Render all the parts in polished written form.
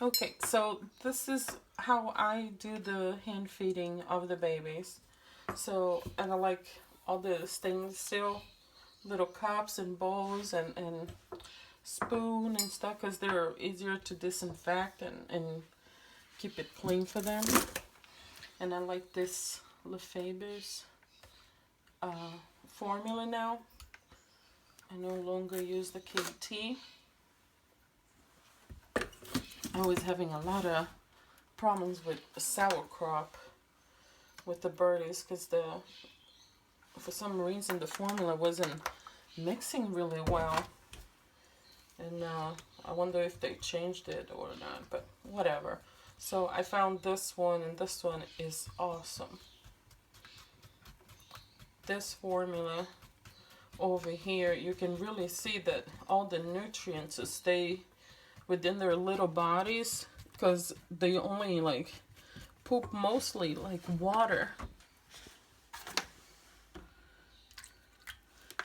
Okay, so this is how I do the hand feeding of the babies. So, and I like all the stainless steel little cups and bowls and spoon and stuff because they're easier to disinfect and keep it clean for them. And I like this Lafeber's formula now. I no longer use the KT. I was having a lot of problems with sauerkraut with the birdies because for some reason the formula wasn't mixing really well, and I wonder if they changed it or not, but whatever. So I found this one, and this one is awesome. This formula over here, you can really see that all the nutrients stay within their little bodies because they only like poop mostly like water.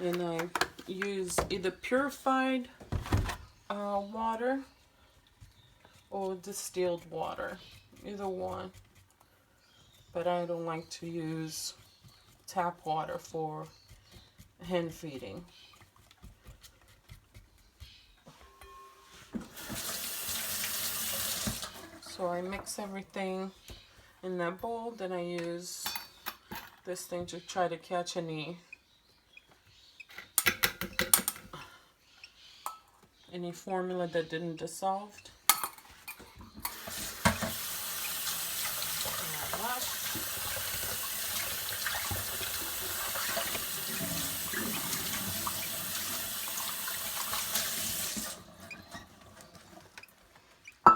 And I use either purified water or distilled water, either one. But I don't like to use tap water for hand feeding. So I mix everything in that bowl, then I use this thing to try to catch any formula that didn't dissolve.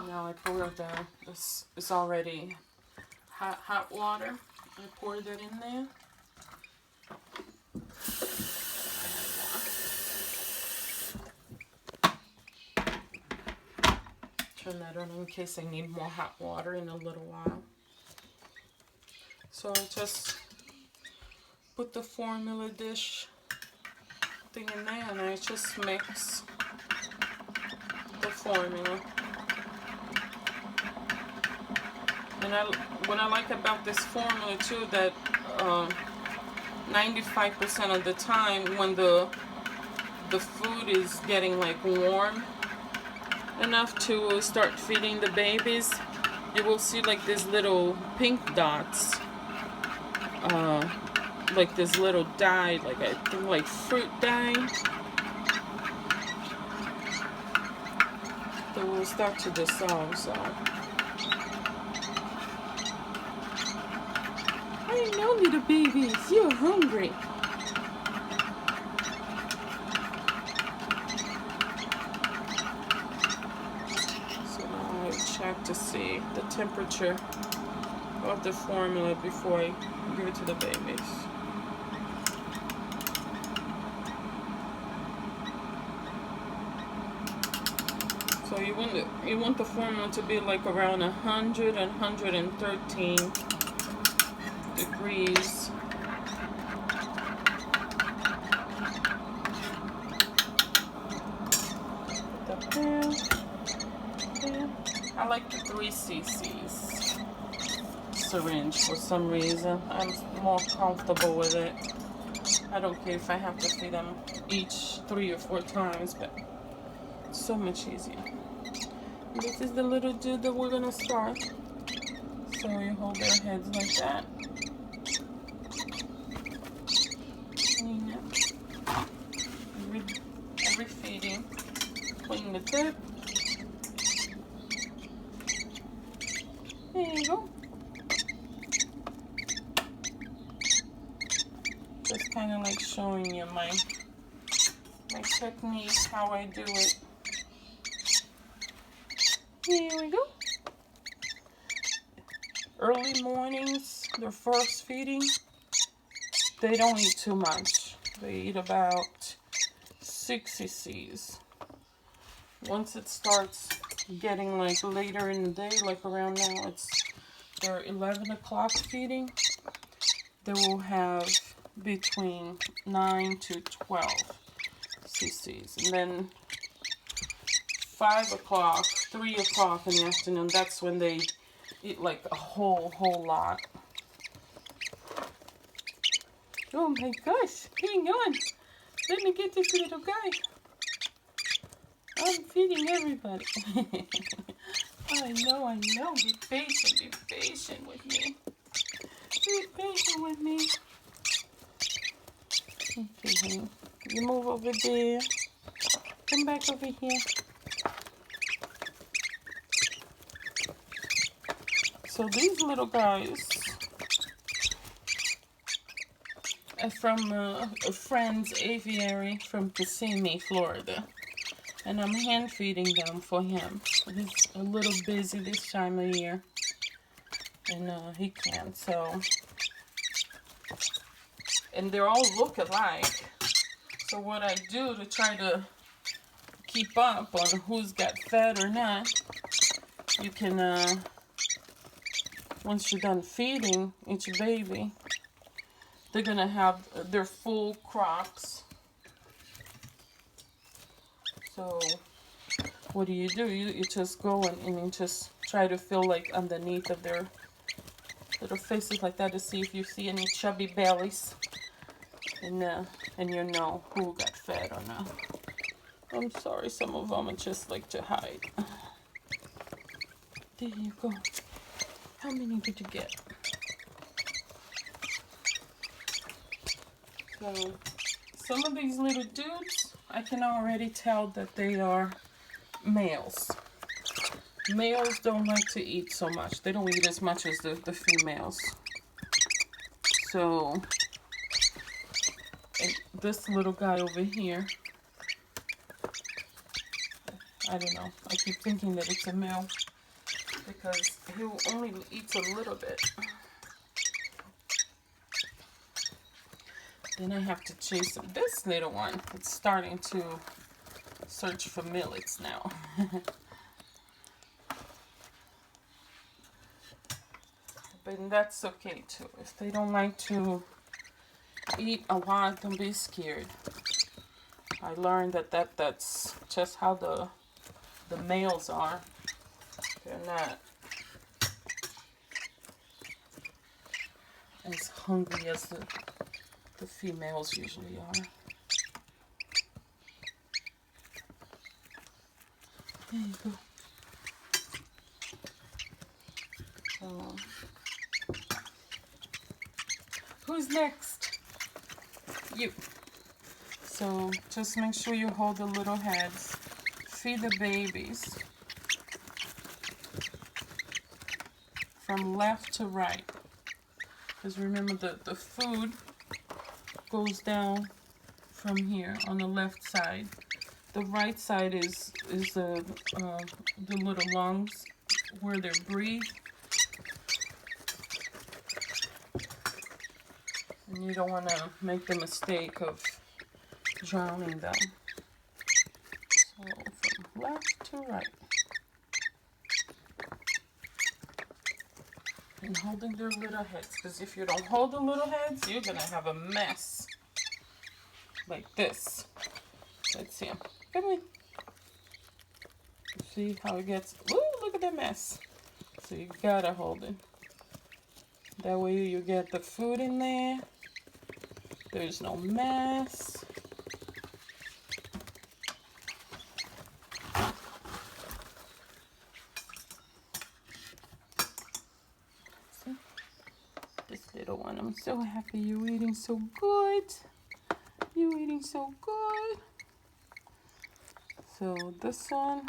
Now I pour this is already hot water. I pour that in there. Turn that on in case I need more hot water in a little while. So I just put the formula dish thing in there and I just mix the formula. And what I like about this formula too, that 95% of the time when the food is getting like warm enough to start feeding the babies, you will see like these little pink dots, like this little dye, like I think like fruit dye, that will start to dissolve. So I know, little babies, you're hungry. Check to see the temperature of the formula before I give it to the babies. So you want the formula to be like around 100 and 113 degrees. I like the 3 cc's syringe for some reason. I'm more comfortable with it. I don't care if I have to feed them each 3 or 4 times, but it's so much easier. This is the little dude that we're gonna start. So you hold their heads like that. Every feeding, clean the tip. There you go. Just kind of like showing you my technique, how I do it. Here we go. Early mornings, their first feeding, they don't eat too much. They eat about 6 cc's. Once it starts getting like later in the day, like around now, it's their 11 o'clock feeding, they will have between 9 to 12 cc's. And then 5 o'clock 3 o'clock in the afternoon. That's when they eat like a whole lot. Oh my gosh, hang on. Let me get this little guy. I'm feeding everybody. I know. Be patient with me. Be patient with me. Okay, honey. You move over there. Come back over here. So these little guys are from a friend's aviary from Kissimmee, Florida. And I'm hand feeding them for him. He's a little busy this time of year. And he can't, so. And they all look alike. So what I do to try to keep up on who's got fed or not, you can, once you're done feeding each baby, they're gonna have their full crops. So what do? You just go and you just try to feel like underneath of their little faces like that to see if you see any chubby bellies. And you know who got fed or not. I'm sorry, some of them just like to hide. There you go. How many did you get? So, some of these little dudes, I can already tell that they are males. Males don't like to eat so much. They don't eat as much as the females. So, and this little guy over here, I don't know. I keep thinking that it's a male because he only eats a little bit. Then I have to chase him. This little one, it's starting to search for millets now. But that's okay too. If they don't like to eat a lot, don't be scared. I learned that's just how the males are. They're not as hungry as the females usually are. There you go. Who's next? You. So just make sure you hold the little heads. Feed the babies from left to right. Because remember the food goes down from here on the left side. The right side is the little lungs where they breathe. And you don't want to make the mistake of drowning them. So from left to right. And holding their little heads. Because if you don't hold the little heads, you're going to have a mess. Like this. Let's see him. Come in. See how it gets. Ooh, look at that mess. So you gotta hold it. That way you get the food in there. There's no mess. See? This little one, I'm so happy you're eating so good. You're eating so good. So this one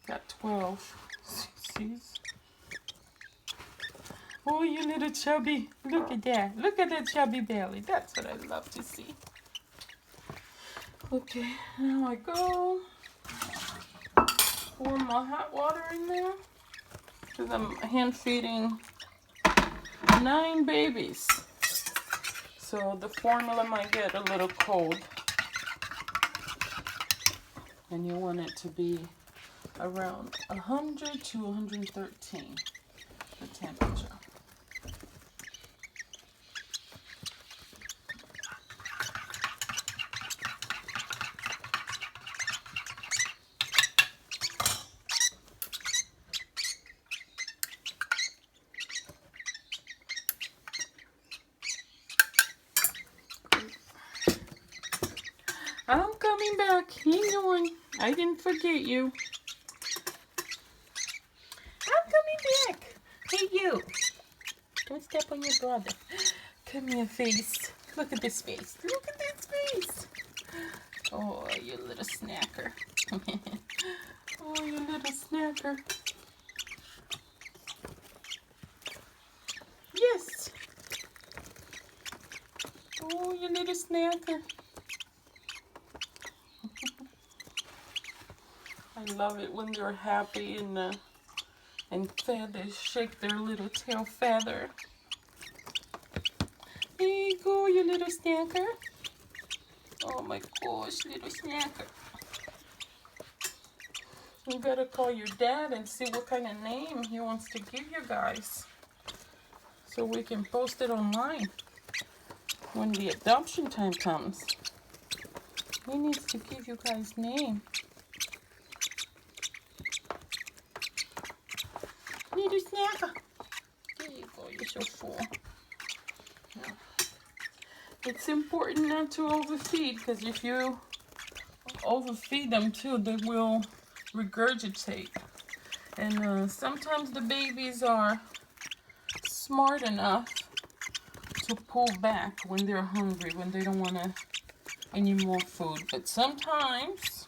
got 12 cc's. Oh, you little chubby. Look at that. Look at that chubby belly. That's what I love to see. Okay, now I go. Pour my hot water in there. Because I'm hand feeding 9 babies. So the formula might get a little cold. And you want it to be around 100 to 113, the temperature. I didn't forget you. I'm coming back. Hey, you. Don't step on your brother. Come here, face. Look at this face. Look at this face. Oh, you little snacker. Oh, you little snacker. Yes. Oh, you little snacker. I love it when they're happy and fed. They shake their little tail feather. There you go, you little snacker. Oh my gosh, little snacker. You gotta call your dad and see what kind of name he wants to give you guys, so we can post it online when the adoption time comes. He needs to give you guys name. Little snacker. There you go, you're so full. It's important not to overfeed, because if you overfeed them too, they will regurgitate. And sometimes the babies are smart enough to pull back when they're hungry, when they don't want any more food. But sometimes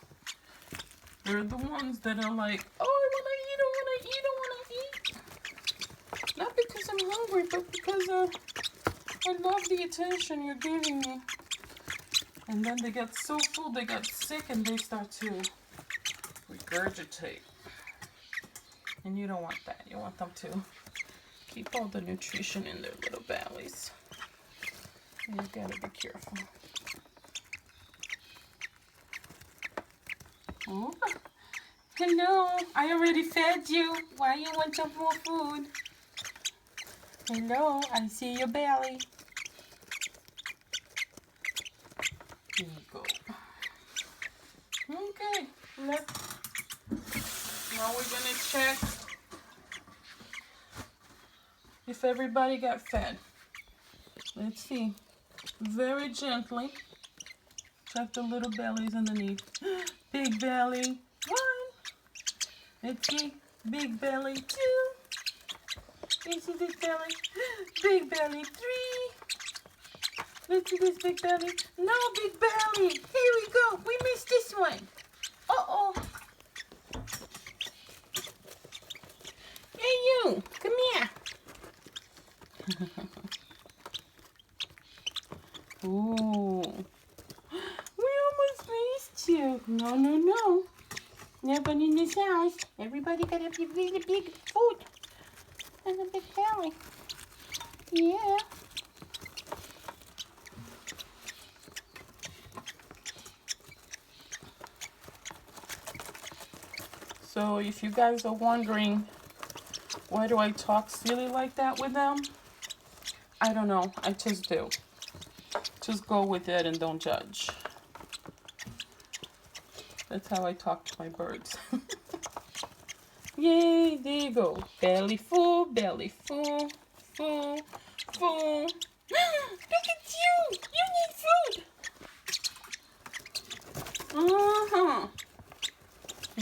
they're the ones that are like, oh, I want to eat, I want to eat, I want to eat. Not because I'm hungry, but because I love the attention you're giving me. And then they get so full, they get sick, and they start to regurgitate. And you don't want that. You want them to keep all the nutrition in their little bellies. You gotta be careful. Oh. Hello, I already fed you. Why you want some more food? Hello, I see your belly. Here you go. Okay, now we're gonna check if everybody got fed. Let's see. Very gently check the little bellies underneath. Big belly, 1. Let's see. Big belly, 2. Let's see this belly. Big belly, 3. Let's see this big belly. No big belly. Here we go. We missed this one. Uh-oh. Hey, you. Come here. Ooh. We almost missed you. No, no, no. Never in this house. Everybody got to be really big food. And a big belly. Yeah. So if you guys are wondering, why do I talk silly like that with them? I don't know. I just do. Just go with it and don't judge. That's how I talk to my birds. Yay, there you go. Belly full, full, full. Look at you. You need food. Uh-huh.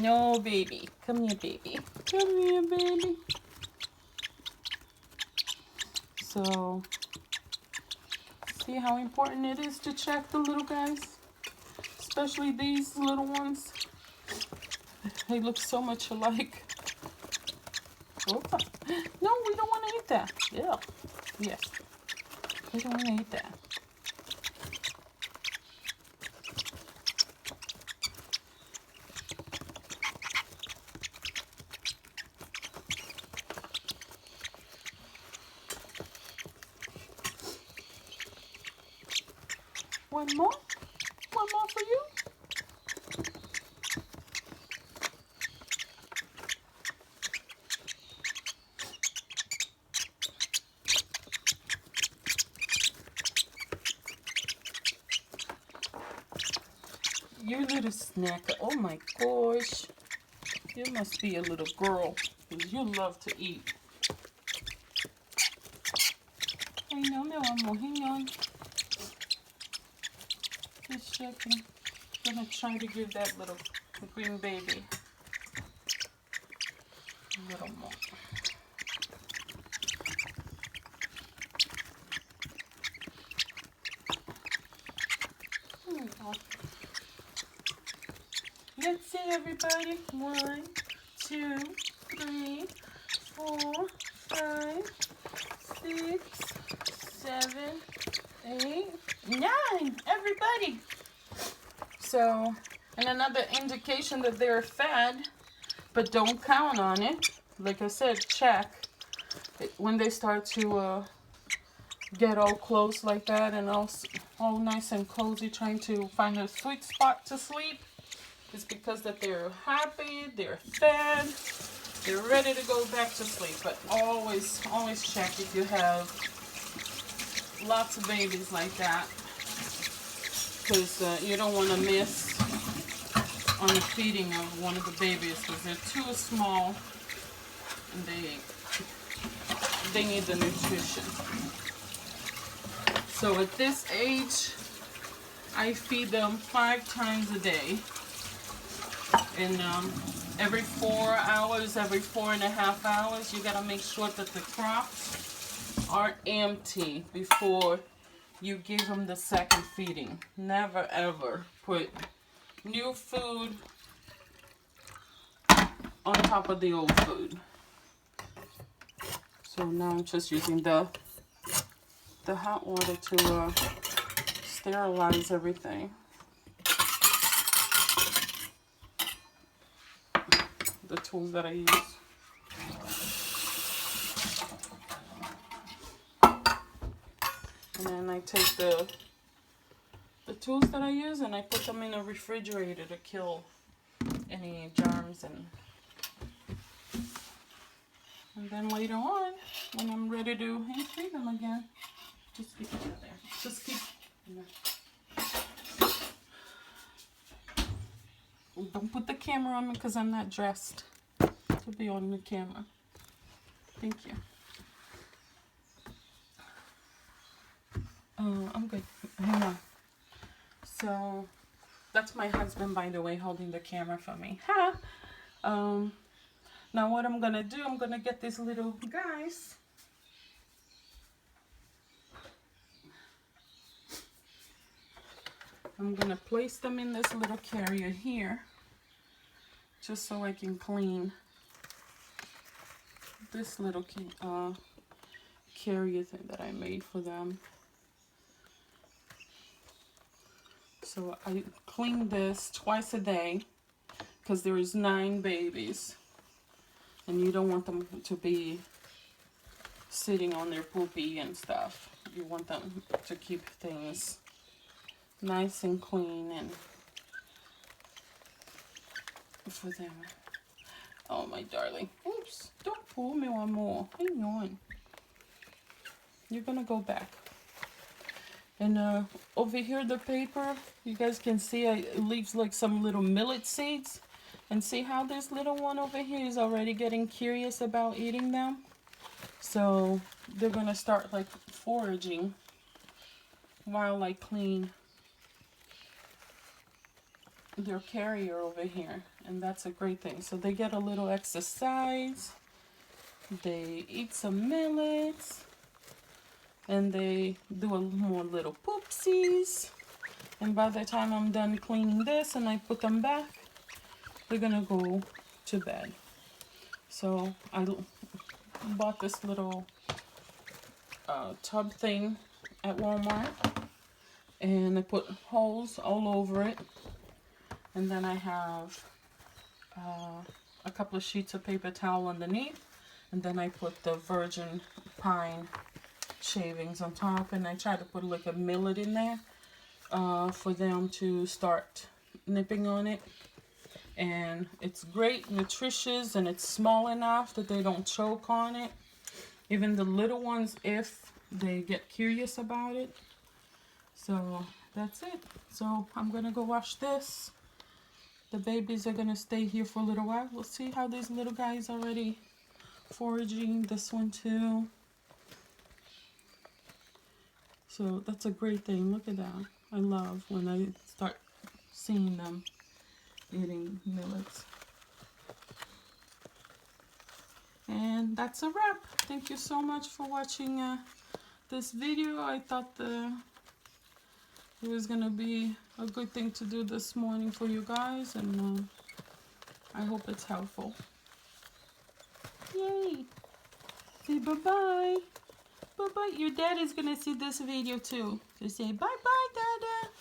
No, baby. Come here, baby. Come here, baby. So, see how important it is to check the little guys? Especially these little ones. They look so much alike. Opa. No, we don't want to eat that. Yeah. Yes. We don't want to eat that. One more? One more for you? You little snacker. Oh my gosh. You must be a little girl, because you love to eat. I know, meu amor. Hang on. Just checking. Gonna try to give that little green baby. A little more. Let's see, everybody. 1, 2, 3, 4, 5, 6, 7, 8, 9. Everybody. So, and another indication that they're fed, but don't count on it. Like I said, check when they start to get all close like that and all nice and cozy, trying to find a sweet spot to sleep. It's because that they're happy, they're fed, they're ready to go back to sleep. But always check if you have lots of babies like that, because you don't want to miss on the feeding of one of the babies, because they're too small and they need the nutrition. So at this age, I feed them 5 times a day. And every 4 hours, every 4.5 hours, you gotta make sure that the crops are empty before you give them the second feeding. Never ever put new food on top of the old food. So now I'm just using the hot water to sterilize everything. The tools that I use. And then I take the tools that I use and I put them in a refrigerator to kill any germs, and then later on, when I'm ready to feed them again, just keep it there. Just keep. Don't put the camera on me because I'm not dressed to be on the camera. Thank you. I'm good. Hang on. So that's my husband, by the way, holding the camera for me. Ha! Now what I'm gonna do, I'm gonna get these little guys. I'm gonna place them in this little carrier here, just so I can clean this little carrier thing that I made for them. So I clean this twice a day because there is 9 babies, and you don't want them to be sitting on their poopy and stuff. You want them to keep things nice and clean and for them. Oh, my darling. Oops. Don't pull me one more. Hang on. You're gonna go back. And over here, the paper, you guys can see it leaves like some little millet seeds. And see how this little one over here is already getting curious about eating them? So they're gonna start like foraging while I clean their carrier over here, and that's a great thing. So they get a little exercise, they eat some millets, and they do a more little poopsies, and by the time I'm done cleaning this and I put them back, they're gonna go to bed. So I bought this little tub thing at Walmart, and I put holes all over it. And then I have a couple of sheets of paper towel underneath. And then I put the virgin pine shavings on top. And I try to put like a millet in there for them to start nipping on it. And it's great, nutritious, and it's small enough that they don't choke on it. Even the little ones, if they get curious about it. So that's it. So I'm going to go wash this. The babies are going to stay here for a little while. We'll see how these little guys are already foraging. This one too. So that's a great thing. Look at that. I love when I start seeing them eating millets. And that's a wrap. Thank you so much for watching this video. I thought it was gonna be a good thing to do this morning for you guys, and I hope it's helpful. Yay! Say bye-bye. Bye-bye. Your dad is gonna see this video too. So say bye-bye, Dada.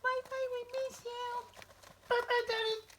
Bye-bye, we miss you. Bye-bye, Daddy.